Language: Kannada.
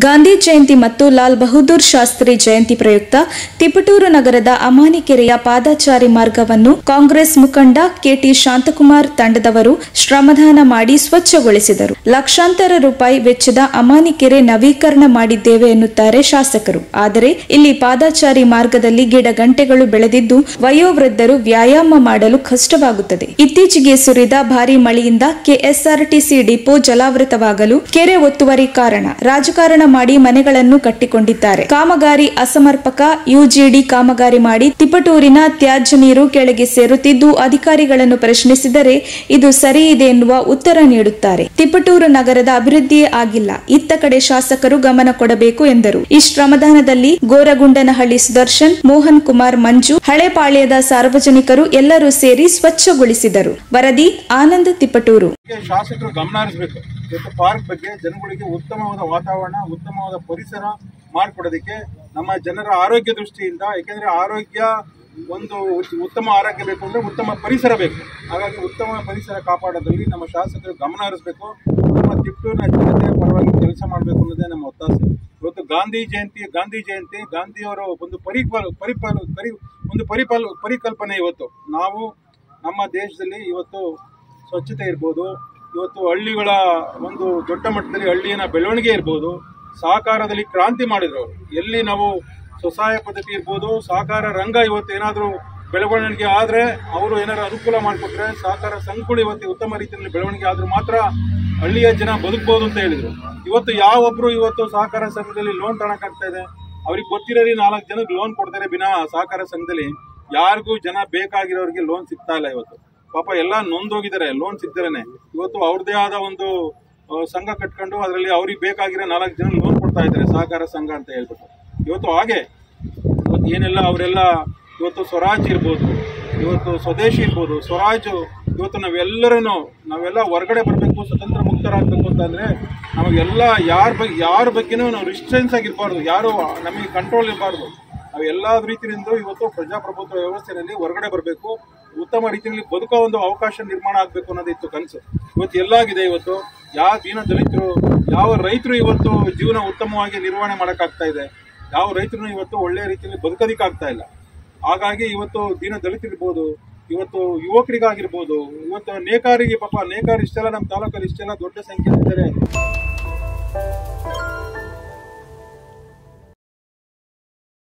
ಗಾಂಧಿ ಜಯಂತಿ ಮತ್ತು ಲಾಲ್ ಬಹದ್ದೂರ್ ಶಾಸ್ತ್ರಿ ಜಯಂತಿ ಪ್ರಯುಕ್ತ ತಿಪಟೂರು ನಗರದ ಅಮಾನಿಕೆರೆಯ ಪಾದಚಾರಿ ಮಾರ್ಗವನ್ನು ಕಾಂಗ್ರೆಸ್ ಮುಖಂಡ ಕೆಟಿ ಶಾಂತಕುಮಾರ್ ತಂಡದವರು ಶ್ರಮದಾನ ಮಾಡಿ ಸ್ವಚ್ಛಗೊಳಿಸಿದರು. ಲಕ್ಷಾಂತರ ರೂಪಾಯಿ ವೆಚ್ಚದ ಅಮಾನಿಕೆರೆ ನವೀಕರಣ ಮಾಡಿದ್ದೇವೆ ಎನ್ನುತ್ತಾರೆ ಶಾಸಕರು. ಆದರೆ ಇಲ್ಲಿ ಪಾದಚಾರಿ ಮಾರ್ಗದಲ್ಲಿ ಗಿಡ ಗಂಟೆಗಳು ಬೆಳೆದಿದ್ದು ವಯೋವೃದ್ಧರು ವ್ಯಾಯಾಮ ಮಾಡಲು ಕಷ್ಟವಾಗುತ್ತದೆ. ಇತ್ತೀಚೆಗೆ ಸುರಿದ ಭಾರೀ ಮಳೆಯಿಂದ ಕೆಎಸ್ಆರ್ಟಿಸಿ ಡಿಪೋ ಜಲಾವೃತವಾಗಲು ಕೆರೆ ಒತ್ತುವರಿ ಕಾರಣ. ರಾಜಕಾರಣ ಮಾಡಿ ಮನೆಗಳನ್ನು ಕಟ್ಟಿಕೊಂಡಿದ್ದಾರೆ. ಕಾಮಗಾರಿ ಅಸಮರ್ಪಕ. ಯುಜಿಡಿ ಕಾಮಗಾರಿ ಮಾಡಿ ತಿಪಟೂರಿನ ತ್ಯಾಜ್ಯ ನೀರು ಕೆಳಗೆ ಸೇರುತ್ತಿದ್ದು ಅಧಿಕಾರಿಗಳನ್ನು ಪ್ರಶ್ನಿಸಿದರೆ ಇದು ಸರಿ ಇದೆ ಎನ್ನುವ ಉತ್ತರ ನೀಡುತ್ತಾರೆ. ತಿಪಟೂರು ನಗರದ ಅಭಿವೃದ್ಧಿಯೇ ಆಗಿಲ್ಲ. ಇತ್ತ ಕಡೆ ಶಾಸಕರು ಗಮನ ಕೊಡಬೇಕು ಎಂದರು. ಈ ಶ್ರಮದಾನದಲ್ಲಿ ಗೋರಗುಂಡನಹಳ್ಳಿ ಸುದರ್ಶನ್, ಮೋಹನ್ ಕುಮಾರ್, ಮಂಜು, ಹಳೆಪಾಳ್ಯದ ಸಾರ್ವಜನಿಕರು ಎಲ್ಲರೂ ಸೇರಿ ಸ್ವಚ್ಛಗೊಳಿಸಿದರು. ವರದಿ ಆನಂದ್, ತಿಪಟೂರು. ಶಾಸಕರು ಗಮನ ಹರಿಸಬೇಕು. ಪಾರ್ಕ್ ಬಗ್ಗೆ ಜನಗಳಿಗೆ ಉತ್ತಮವಾದ ವಾತಾವರಣ, ಉತ್ತಮವಾದ ಪರಿಸರ ಮಾಡಿಕೊಡೋದಕ್ಕೆ ನಮ್ಮ ಜನರ ಆರೋಗ್ಯ ದೃಷ್ಟಿಯಿಂದ, ಯಾಕೆಂದ್ರೆ ಆರೋಗ್ಯ ಒಂದು ಉತ್ತಮ ಆರೋಗ್ಯ ಬೇಕು ಅಂದ್ರೆ ಉತ್ತಮ ಪರಿಸರ ಬೇಕು. ಹಾಗಾಗಿ ಉತ್ತಮ ಪರಿಸರ ಕಾಪಾಡೋದ್ರಲ್ಲಿ ನಮ್ಮ ಶಾಸಕರು ಗಮನ ಹರಿಸಬೇಕು. ನಮ್ಮ ತಿಪಟೂರಿನ ಜನತೆಯ ಪರವಾಗಿ ಕೆಲಸ ಮಾಡಬೇಕು ಅನ್ನೋದೇ ನಮ್ಮ ಒತ್ತಾಸೆ. ಇವತ್ತು ಗಾಂಧಿ ಜಯಂತಿ ಗಾಂಧಿಯವರ ಒಂದು ಪರಿಕಲ್ಪನೆ. ಇವತ್ತು ನಾವು ನಮ್ಮ ದೇಶದಲ್ಲಿ ಇವತ್ತು ಸ್ವಚ್ಛತೆ ಇರ್ಬೋದು, ಇವತ್ತು ಹಳ್ಳಿಗಳ ಒಂದು ದೊಡ್ಡ ಮಟ್ಟದಲ್ಲಿ ಹಳ್ಳಿಯ ಬೆಳವಣಿಗೆ ಇರ್ಬೋದು, ಸಹಕಾರದಲ್ಲಿ ಕ್ರಾಂತಿ ಮಾಡಿದ್ರು. ಎಲ್ಲಿ ನಾವು ಸ್ವಸಹಾಯ ಪದ್ಧತಿ ಇರ್ಬೋದು, ಸಹಕಾರ ರಂಗ ಇವತ್ತು ಏನಾದರೂ ಬೆಳವಣಿಗೆ ಆದರೆ, ಅವರು ಏನಾದ್ರು ಅನುಕೂಲ ಮಾಡಿಕೊಟ್ರೆ, ಸಹಕಾರ ಸಂಘಗಳು ಇವತ್ತು ಉತ್ತಮ ರೀತಿಯಲ್ಲಿ ಬೆಳವಣಿಗೆ ಆದ್ರೂ ಮಾತ್ರ ಹಳ್ಳಿಯ ಜನ ಬದುಕಬಹುದು ಅಂತ ಹೇಳಿದ್ರು. ಇವತ್ತು ಯಾವೊಬ್ರು ಇವತ್ತು ಸಹಕಾರ ಸಂಘದಲ್ಲಿ ಲೋನ್ ತಗೊಳಕ್ಕಾಗ್ತಾ ಇದೆ? ಅವ್ರಿಗೆ ಗೊತ್ತಿರೋರಿ 4 ಜನಕ್ಕೆ ಲೋನ್ ಕೊಡ್ತಾರೆ ಬಿನಾ ಸಹಕಾರ ಸಂಘದಲ್ಲಿ ಯಾರಿಗೂ ಜನ ಬೇಕಾಗಿರೋರಿಗೆ ಲೋನ್ ಸಿಗ್ತಾ ಇಲ್ಲ. ಇವತ್ತು ಪಾಪ ಎಲ್ಲ ನೊಂದೋಗಿದ್ದಾರೆ ಲೋನ್ ಸಿಗ್ತಾರೇನೆ. ಇವತ್ತು ಅವ್ರದೇ ಆದ ಒಂದು ಸಂಘ ಕಟ್ಕೊಂಡು ಅದರಲ್ಲಿ ಅವ್ರಿಗೆ ಬೇಕಾಗಿರೋ 4 ಜನ ಲೋನ್ ಕೊಡ್ತಾ ಇದ್ದಾರೆ, ಸಹಕಾರ ಸಂಘ ಅಂತ ಹೇಳ್ಬಿಟ್ಟು. ಇವತ್ತು ಹಾಗೆ ಇವತ್ತು ಏನೆಲ್ಲ ಅವರೆಲ್ಲ ಇವತ್ತು ಸ್ವರಾಜ್ ಇರ್ಬೋದು, ಇವತ್ತು ಸ್ವದೇಶಿ ಇರ್ಬೋದು, ಸ್ವರಾಜ್ ಇವತ್ತು ನಾವೆಲ್ಲ ಹೊರಗಡೆ ಬರಬೇಕು, ಸ್ವತಂತ್ರ ಮುಕ್ತರಾಗಬೇಕು ಅಂತಂದ್ರೆ ನಮಗೆಲ್ಲ ಯಾರ ಬಗ್ಗೆನೂ ನಾವು ರಿಸ್ಟ್ರೆನ್ಸ್ ಆಗಿರಬಾರ್ದು, ಯಾರು ನಮಗೆ ಕಂಟ್ರೋಲ್ ಇರಬಾರ್ದು. ನಾವು ಎಲ್ಲ ರೀತಿಯಿಂದ ಇವತ್ತು ಪ್ರಜಾಪ್ರಭುತ್ವ ವ್ಯವಸ್ಥೆಯಲ್ಲಿ ಹೊರಗಡೆ ಬರಬೇಕು, ಉತ್ತಮ ರೀತಿಯಲ್ಲಿ ಬದುಕೋ ಒಂದು ಅವಕಾಶ ನಿರ್ಮಾಣ ಆಗಬೇಕು ಅನ್ನೋದಿತ್ತು ಕನಸು. ಇವತ್ತು ಎಲ್ಲಾಗಿದೆ. ಇವತ್ತು ಯಾವ ದೀನ ದಲಿತರು, ಯಾವ ರೈತರು ಇವತ್ತು ಜೀವನ ಉತ್ತಮವಾಗಿ ನಿರ್ವಹಣೆ ಮಾಡೋಕ್ಕಾಗ್ತಾ ಇದೆ? ಯಾವ ರೈತರು ಇವತ್ತು ಒಳ್ಳೆಯ ರೀತಿಯಲ್ಲಿ ಬದುಕೋದಿಕ್ಕಾಗ್ತಾ ಇಲ್ಲ. ಹಾಗಾಗಿ ಇವತ್ತು ದೀನ ದಲಿತರಿರ್ಬೋದು, ಇವತ್ತು ಯುವಕರಿಗಾಗಿರ್ಬೋದು, ಇವತ್ತು ನೇಕಾರಿಗೆ, ಪಾಪ ನೇಕಾರ ಇಷ್ಟೆಲ್ಲ ನಮ್ಮ ತಾಲೂಕಲ್ಲಿ ಇಷ್ಟೆಲ್ಲ ದೊಡ್ಡ ಸಂಖ್ಯೆ ಇದ್ದಾರೆ.